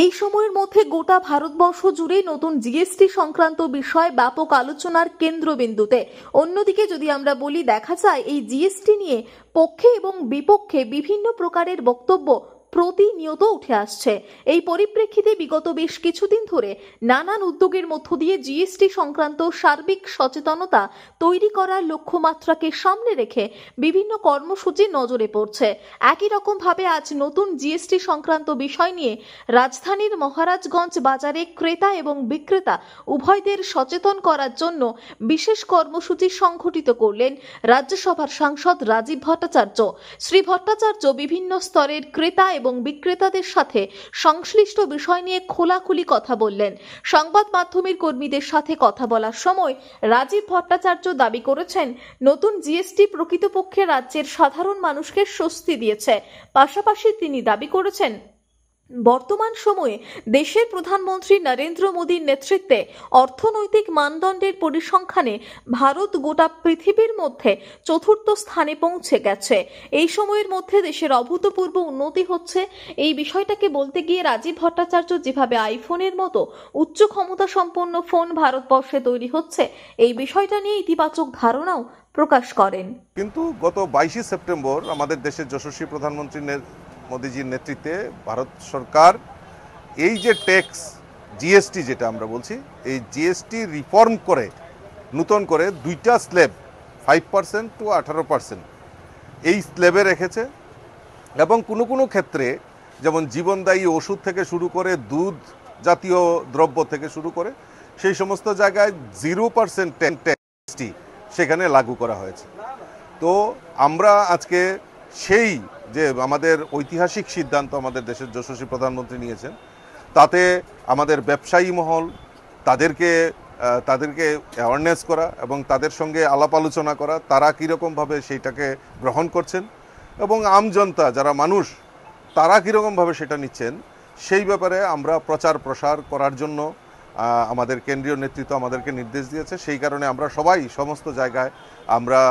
এই সময়ের মধ্যে গোটা ভারতবর্ষ জুড়ে নতুন জিএসটি সংক্রান্ত বিষয় ব্যাপক আলোচনার কেন্দ্রবিন্দুতে। অন্যদিকে যদি আমরা বলি, দেখা যায় এই জিএসটি নিয়ে পক্ষে এবং বিপক্ষে বিভিন্ন প্রকারের বক্তব্য প্রতিনিয়ত উঠে আসছে। এই পরিপ্রেক্ষিতে বিগত বেশ কিছুদিন ধরে নানান উদ্যোগের মধ্য দিয়ে জিএসটি সংক্রান্ত সার্বিক সচেতনতা তৈরি করার লক্ষ্যমাত্রাকে সামনে রেখে বিভিন্ন কর্মসূচি নজরে পড়ছে। একই রকম ভাবে আজ নতুন জিএসটি সংক্রান্ত বিষয় নিয়ে রাজধানীর মহারাজগঞ্জ বাজারে ক্রেতা এবং বিক্রেতা উভয়দের সচেতন করার জন্য বিশেষ কর্মসূচি সংঘটিত করলেন রাজ্যসভার সাংসদ রাজীব ভট্টাচার্য। শ্রী ভট্টাচার্য বিভিন্ন স্তরের ক্রেতা এবং বিক্রেতাদের সাথে সংশ্লিষ্ট বিষয় নিয়ে খোলাখুলি কথা বললেন। সংবাদ মাধ্যমের কর্মীদের সাথে কথা বলার সময় রাজীব ভট্টাচার্য দাবি করেছেন, নতুন জিএসটি প্রকৃতপক্ষে রাজ্যের সাধারণ মানুষকে স্বস্তি দিয়েছে। পাশাপাশি তিনি দাবি করেছেন, বর্তমান সময়ে দেশের প্রধানমন্ত্রী নরেন্দ্র মোদীর নেতৃত্বে অর্থনৈতিক মানদণ্ডের পরিসংখ্যানে ভারত গোটা পৃথিবীর মধ্যে চতুর্থ স্থানে পৌঁছে গেছে। এই সময়ের মধ্যে দেশের অভূতপূর্ব উন্নতি হচ্ছে। এই বিষয়টাকে বলতে গিয়ে রাজীব ভট্টাচার্য যেভাবে আইফোনের মতো উচ্চ ক্ষমতা সম্পন্ন ফোন ভারতবর্ষে তৈরি হচ্ছে, এই বিষয়টা নিয়ে ইতিবাচক ধারণাও প্রকাশ করেন। কিন্তু গত 22 সেপ্টেম্বর আমাদের দেশের যশস্বী প্রধানমন্ত্রী মোদীজির নেতৃত্বে ভারত সরকার এই যে ট্যাক্স জিএসটি যেটা আমরা বলছি, এই জিএসটি রিফর্ম করে নূতন করে দুইটা স্ল্যাব 5% টু 18% এই স্ল্যাবে রেখেছে। এবং কোনো কোনো ক্ষেত্রে যেমন জীবনদায়ী ওষুধ থেকে শুরু করে দুধ জাতীয় দ্রব্য থেকে শুরু করে সেই সমস্ত জায়গায় 0% ট্যাক্সটি সেখানে লাগু করা হয়েছে। তো আমরা আজকে সেই যে আমাদের ঐতিহাসিক সিদ্ধান্ত আমাদের দেশের যশস্বী প্রধানমন্ত্রী নিয়েছেন, তাতে আমাদের ব্যবসায়ী মহল তাদেরকে অ্যাওয়ারনেস করা এবং তাদের সঙ্গে আলাপ আলোচনা করা, তারা কীরকমভাবে সেইটাকে গ্রহণ করছেন এবং আমজনতা যারা মানুষ তারা কীরকমভাবে সেটা নিচ্ছেন, সেই ব্যাপারে আমরা প্রচার প্রসার করার জন্য আমাদের কেন্দ্রীয় নেতৃত্ব আমাদেরকে নির্দেশ দিয়েছে। সেই কারণে আমরা সবাই সমস্ত জায়গায় আমরা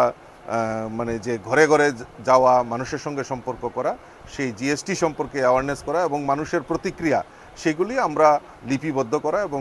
মানে যে ঘরে ঘরে যাওয়া, মানুষের সঙ্গে সম্পর্ক করা, সেই জিএসটি সম্পর্কে অ্যাওয়ারনেস করা এবং মানুষের প্রতিক্রিয়া সেগুলি আমরা লিপিবদ্ধ করা এবং